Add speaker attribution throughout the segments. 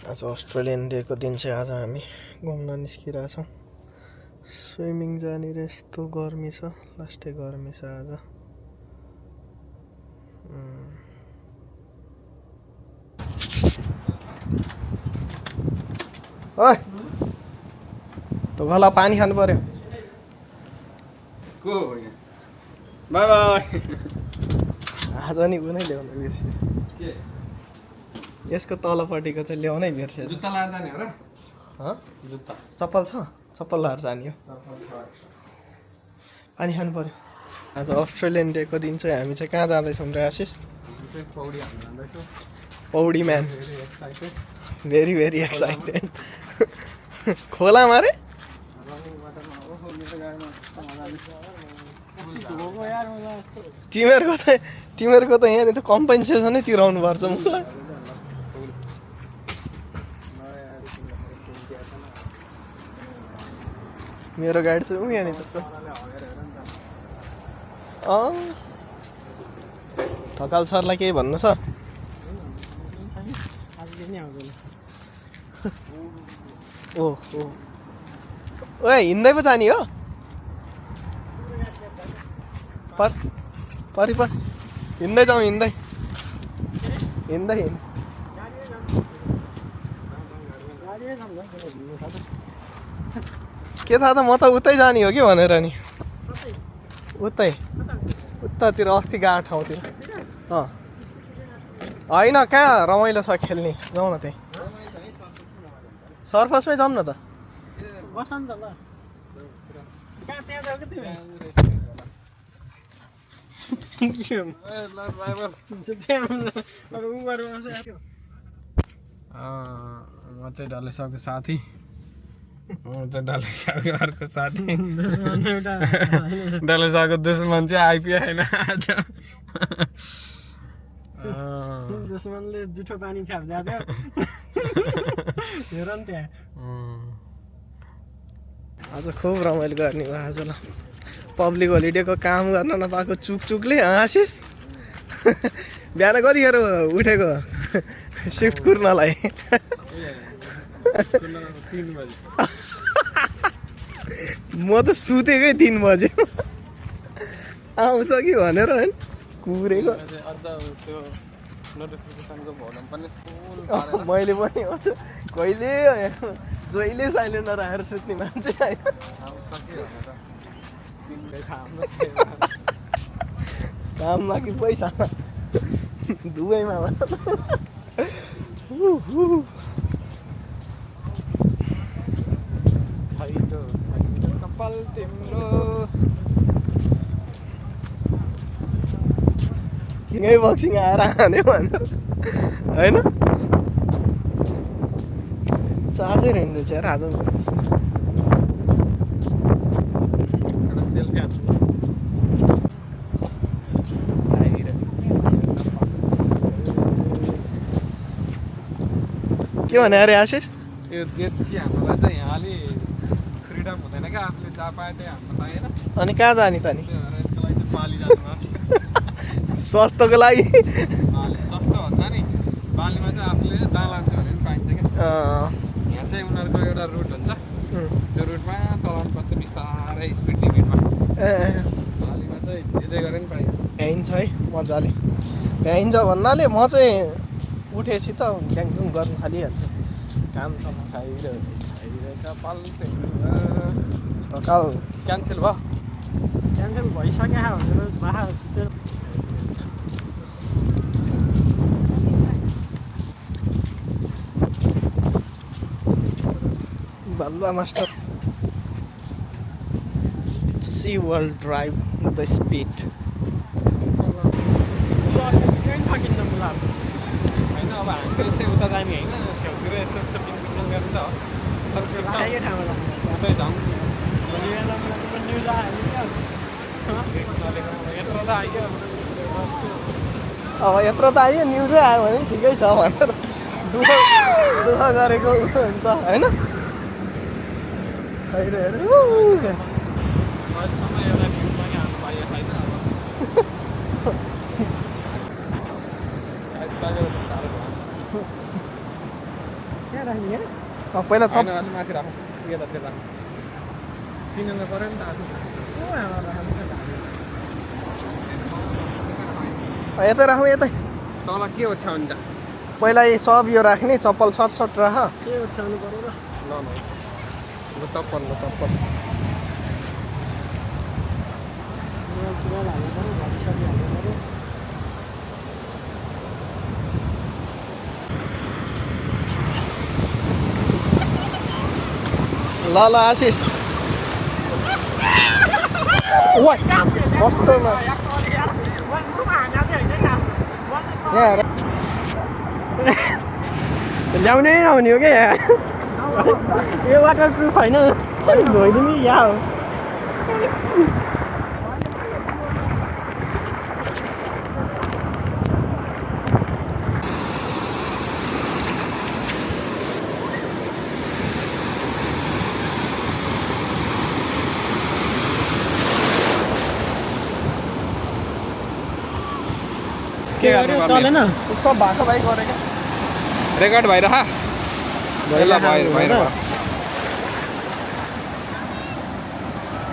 Speaker 1: आज अस्ट्रेलियन डेको दिन चाहिँ आज हामी घुम्न निस्किरहेछौँ। स्विमिङ जानेर यस्तो गर्मी छ, लास्टै गर्मी छ आज। ओइ ढोकाला पानी खानु पर्यो।
Speaker 2: को हो यहाँ? By by.
Speaker 1: आज नि कुनै ल्याउनु बिर्स्यो।
Speaker 2: के?
Speaker 1: यसको तलपट्टिको चाहिँ ल्याउनै बिर्स्यो।
Speaker 2: जुत्ता लाएर जाने हो र?
Speaker 1: जुत्ता चप्पल छ, चप्पल लाएर जाने हो। पानी खानु पर्यो। आज अस्ट्रेलियन डेको दिन चाहिँ हामी चाहिँ कहाँ जाँदैछौँ रे आशिष?
Speaker 2: पौडी हाल्न जाँदैछु।
Speaker 1: पौडी म्यान, भेरी भेरी एक्साइटेड। खोलामा रे? तिमीहरूको त यहाँनिर कम्पेन्सेसनै तिराउनु पर्छ मलाई। मेरो गाडी चाहिँ उ यहाँनिर त्यस्तो ढकाल सरलाई केही भन्नु छ? ओहो ओए हिँड्दै पो जाने हो? परि हिँड्दै जाउँ, हिँड्दै के थाहा त, म त उतै जाने हो कि भनेर नि। उतातिर अस्ति गएको ठाउँतिर। होइन कहाँ रमाइलो छ खेल्ने, जाउँ न त्यहीँ। सर्फसमै जाउँ न त। म चाहिँ डल्लेसाको साथी, अर्को साथी डल्लेसाको दुश्मन चाहिँ आइपुगेन आज।
Speaker 3: दुश्मनले जुठो पानी छाप्दा हेर नि त्यहाँ।
Speaker 1: आज खुब रमाइलो गर्ने भयो आज। ल पब्लिक होलिडेको काम गर्न नपाएको चुकचुकले आशिष बिहान कतिखेर उठेको सिफ्ट कुर्नलाई? म त सुतेकै 3 बजे आउँछ कि भनेर होइन कुरेको। मैले पनि कहिले जहिले साइलेन्ट राखेर सुत्ने मान्छे होइन। काममा कि पैसा दुवैमा
Speaker 2: कपाल तिम्रो
Speaker 1: यहीँ बक्सिङ आएर हान्यो भनेर होइन। साँच्चै रहेन रहेछ यार आज। के भने अरे आशिष?
Speaker 2: यो देश कि हामीलाई चाहिँ यहाँ अलि फ्रिडम हुँदैन क्या, आफूले जहाँ पाए त्यही हान्न पाएन।
Speaker 1: अनि कहाँ जाने त नि?
Speaker 2: यसको लागि चाहिँ बाली जानु
Speaker 1: स्वास्थ्यको लागि
Speaker 2: बाली सस्तो हुन्छ नि। बालीमा चाहिँ आफूले जहाँ लान्छ भने पनि पाइन्छ क्या। यहाँ चाहिँ उनीहरूको एउटा रुट हुन्छ, त्यो रुटमा चलाउनु पर्छ बिस्तारै स्पिड लिमिटमा। बालीमा चाहिँ जे गरे पनि पाइन्छ।
Speaker 1: भ्याइन्छ है मजाले। भ्याइन्छ भन्नाले म चाहिँ उठेपछि त ड्याङडुङ गर्नु थालिहाल्छु। काम छ ढकाल
Speaker 2: क्यान्सेल भयो।
Speaker 3: क्यान्सेल भइसक्यो भनेर बाहा सुतेर
Speaker 1: बालुवा master see world drive the speed.
Speaker 2: होइन अब हामीले चाहिँ उता जाने होइन, छेउतिर यसो पिङ गर्नु छ। उतै जाउँ। यत्रो त आइयो।
Speaker 1: अब यत्रो त आयो, न्युजै आयो भने ठिकै छ भनेर दुःख गरेको हुन्छ होइन।
Speaker 2: अहिलेसम्म एउटा न्युज पनि हाल्नु पाइएको छैन। अब
Speaker 3: राख्ने
Speaker 1: पहिला
Speaker 2: होइन, अलिक माथि राखौँ यतातिर राखौँ चिनेर पऱ्यो नि त आफू
Speaker 1: यतै राखौँ यतै
Speaker 2: तल के ओछ्याउने त
Speaker 1: पहिला सब यो राख्ने चप्पल सर्ट राख
Speaker 3: के ओछ्याउनु पर्यो र
Speaker 2: ल ल चप्पल
Speaker 3: चुराल हाल्नु पर्यो घटिसकी हाल्नु पर्यो
Speaker 1: ल आशिष कस्तोमा
Speaker 3: ल्याउनै नहुने हो क्या यो वाटर प्रुफ होइन धोइदिनु या हो
Speaker 2: के गर्नु
Speaker 3: चलेन
Speaker 1: उसको बाटो भाइ गरेको
Speaker 2: रेकर्ड भइरह ल भइरह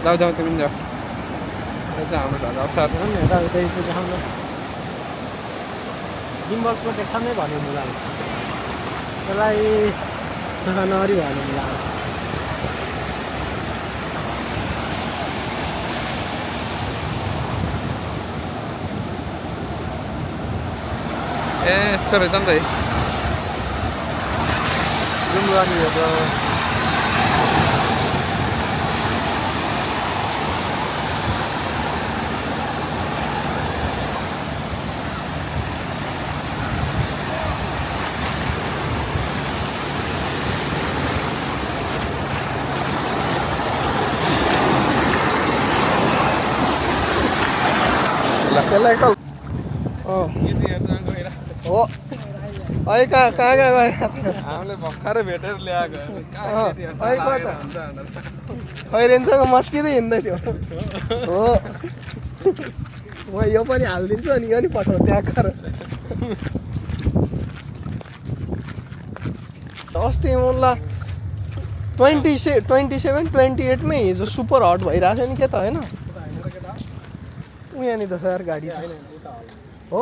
Speaker 2: जाऊ तिमी जाऊ हाम्रो घर अवसर
Speaker 3: गिम्बल प्रोटेक्सन नै भन्यो मुलाले त्यसलाई नगरी भन्यो मुलाले
Speaker 2: ए यस्तो रहेछ नि त
Speaker 1: जुमगाडी हो त्यसलाई एकताल हो अहिले कहाँ गयो
Speaker 2: हामीले भर्खरै भेटेर ल्याएको
Speaker 1: खैरेन्सँग मस्किँदै हिँड्दै थियो हो म यो पनि हालिदिन्छु अनि यो नि पठाउँ ट्याग गरेर अस्ति मलाई 27-28मै हिजो सुपर हट भइरहेको थियो नि के त होइन उहाँ नि त सर गाडी हो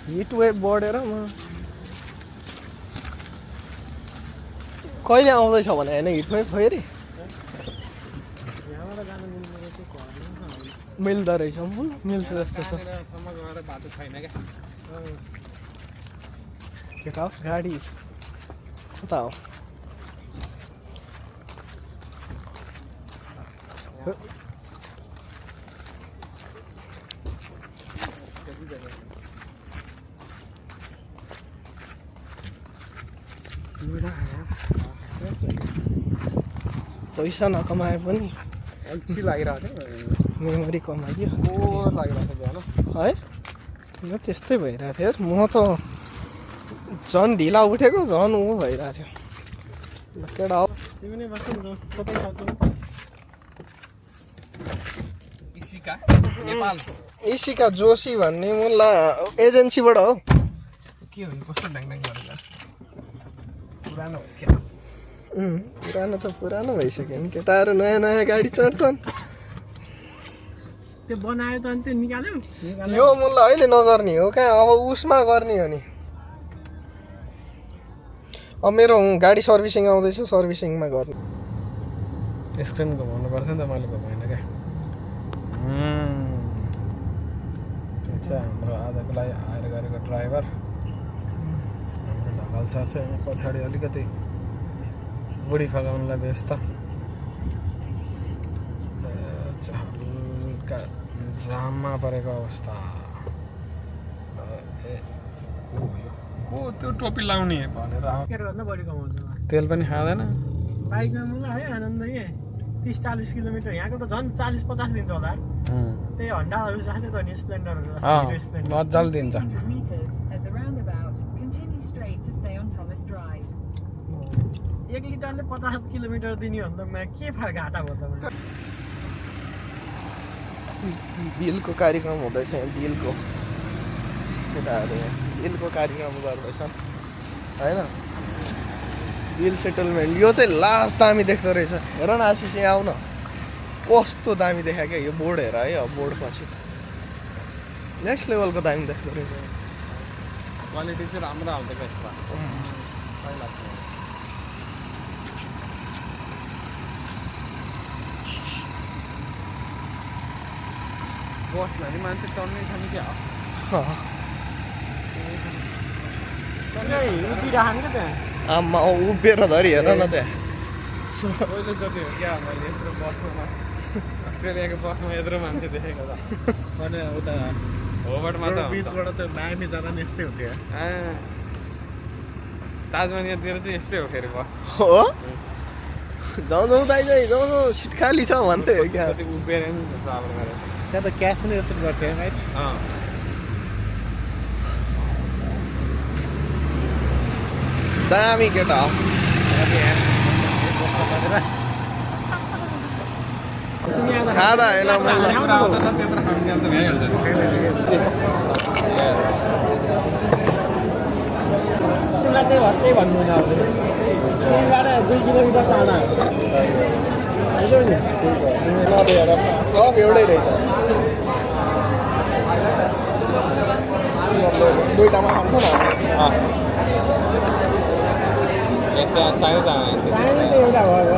Speaker 1: हिट वेभ बढेर म कहिले आउँदैछ भने होइन हिट वेभ फेरि मिल्दो रहेछ मिल्छ जस्तो छ केटा हो गाडी कता हो पैसा नकमाए पनि
Speaker 2: अल्छी लागिरहेको थियो
Speaker 1: मेमोरी कमाइदियो
Speaker 2: बोर लागिरहेको थियो
Speaker 1: है म त्यस्तै भइरहेको थियो म त झन् ढिला उठेको झन् ऊ भइरहेको थियो केटा हो
Speaker 3: तिमी नै बस्नु न कतै सक्नु
Speaker 2: इसिका नेपाल
Speaker 1: इसिका जोशी भन्ने मुला एजेन्सीबाट हो
Speaker 2: के हो कस्तो ड्याङ गरेर पुरानो हो क्या
Speaker 1: पुरानो त पुरानो भइसक्यो नि केटाहरू नयाँ नयाँ गाडी चढ्छन्
Speaker 3: त्यो बनायो त अनि त्यो निकाल्यो
Speaker 1: यो मुला अहिले नगर्ने हो कहाँ अब उसमा गर्ने हो नि अब मेरो गाडी सर्भिसिङ आउँदैछ सर्भिसिङमा गर्ने
Speaker 2: स्क्रिन घुमाउनु पर्छ नि त मैले घुमाइन क्या त्यो चाहिँ हाम्रो आजको लागि आएर गरेको ड्राइभर हाम्रो ढकाल सर चाहिँ पछाडि अलिकति बुढी फगाउनलाई व्यस्त हल्का जाममा परेको अवस्था को त्यो टोपी लाउने भनेर
Speaker 3: भन्दा बढी कमाउँछ
Speaker 2: तेल पनि खाँदैन
Speaker 3: बाइकमा मलाई है आनन्द 30-40 किलोमिटर यहाँको त झन् 40-50 दिन्छ होला त्यही हन्डाहरू जस्तै त नि स्प्लेन्डरहरू
Speaker 2: मजाले दिन्छ
Speaker 3: एक लिटरले 50 किलोमिटर दिने भन्दा के फरक घाटा भयो त
Speaker 1: बिलको कार्यक्रम हुँदैछ यहाँ बिलको केटाहरू हिलको कार्यक्रम गर्दैछन् होइन हिल सेटलमेन्ट यो चाहिँ लास्ट दामी देख्दो रहेछ हेर न आशिष यहाँ आउन कस्तो दामी देखा क्या यो बोर्ड हेर है अब बोर्ड पछि नेक्स्ट लेभलको दामी देख्दो रहेछ
Speaker 2: क्वालिटी चाहिँ राम्रो आउँछ क्या यसमा बसमा नि मान्छे चढ्नै छ नि क्या
Speaker 3: उभिराख्नु क्या त्यहाँ
Speaker 1: आमा उभिएर धरि हेर न त्यहाँ
Speaker 2: पहिलो जति हो क्या मैले यत्रो बसमा अस्ट्रेलियाको बसमा यत्रो मान्छे देखेको त
Speaker 3: अनि उता
Speaker 2: होबर्टमा त
Speaker 3: बिचबाट त मायामी जाँदा नि यस्तै हुन्थ्यो
Speaker 2: ताजमानियातिर चाहिँ यस्तै हो फेरि बस
Speaker 1: हो जाउँ जाउँ दाइ जाउँ जाउँ सिट खाली छ भन्थ्यो क्या
Speaker 2: कति उभिएर नि ट्राभल गरेर
Speaker 3: त्यहाँ त क्यास पनि यसरी गर्थ्यो राइट
Speaker 1: दामी केटा हो खाँदा होइन मलाई
Speaker 2: त्यत्रो खानु त भइहाल्छ
Speaker 3: तिमीलाई त्यही भन्नु न त्यहीबाट 2 किलोमिटर टाढा
Speaker 1: सब एउटै रहेछ दुईटामा खान्छ न
Speaker 2: त्यहाँ चाहियो
Speaker 3: एउटा भयो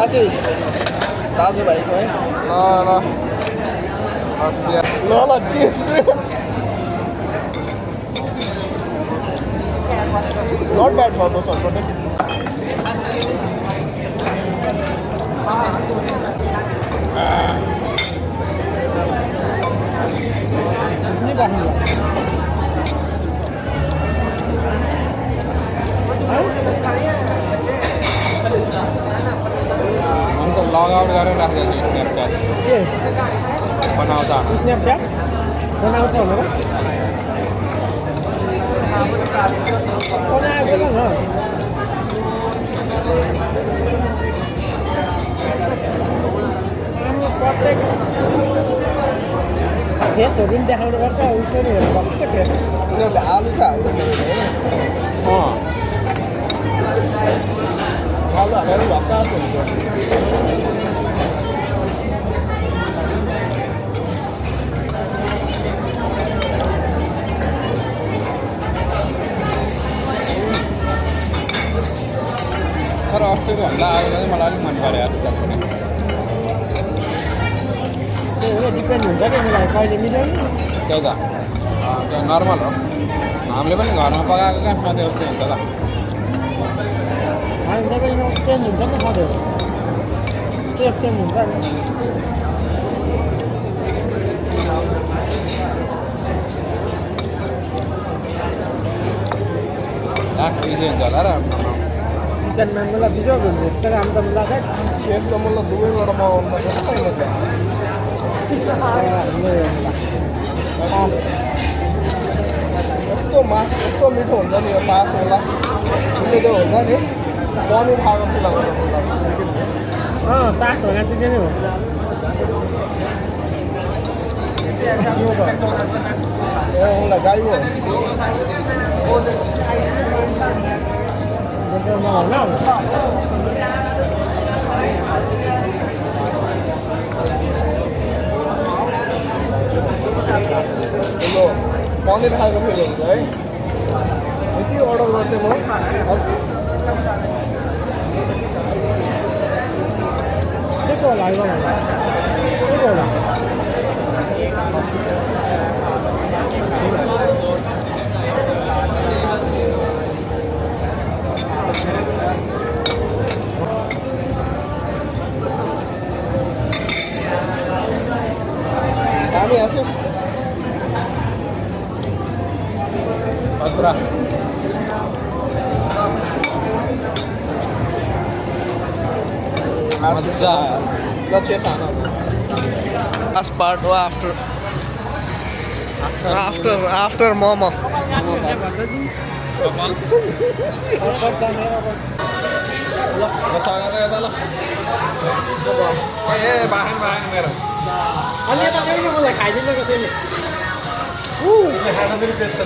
Speaker 1: आशिष दाजुभाइको है ल चियर्स नट ब्याड फर दोस
Speaker 2: अन्त लगआउट गरेर राख्दैछु स्न्यापच्याट बनाउँछ
Speaker 3: स्न्यापच्याट बनाउँछ भनेर प्रत्येक फेसहरू पनि देखाउनु पर्छ उसको नि हेर्नु पर्छ फेस
Speaker 1: उनीहरूले आलु चाहिँ हाल्दैन आलु हालेर भक्कास हुन्छ
Speaker 2: तर अस्तिको भन्दा आएर चाहिँ मलाई अलिक मन पऱ्यो आजकल पनि
Speaker 3: डिपेन्ड हुन्छ क्या मलाई कहिले मिलाउनु
Speaker 2: त्यही त त्यो नर्मल हो हामीले पनि घरमा पकाएको क्या सधैँ उस्तै हुन्छ त
Speaker 3: हामी तपाईँमा चेन्ज हुन्छ नि सधैँ सेफ चेन्ज हुन्छ नि
Speaker 2: इजी हुन्छ होला र
Speaker 3: किचनमा मलाई बिजोग हुन्छ यस्तो राम्रो त मलाई
Speaker 1: सेफ त मलाई दुवैबाट मगाउनु पर्छ यस्तो मास यस्तो मिठो हुन्छ नि यो पास होला उसले त्यो हुन्छ नि पनिर खाएको जस्तो लाग्छ
Speaker 3: तास होला चाहिँ नै हो
Speaker 1: उसलाई गाई हो पनिर खाएको फिल हुन्छ है यति अर्डर गर्थेँ म
Speaker 3: के को होला के को होला
Speaker 1: दामी आशिष
Speaker 2: खतरा मजा
Speaker 1: लक्ष्य खाना लास्ट पार्ट हो आफ्टर मोमो
Speaker 2: कपाल ल सगेर यता ल ए बाहेन मेरो
Speaker 3: अनि यता ल्याउनु मलाई खाइदिनु कसैले
Speaker 1: खाना पनि बेच्छ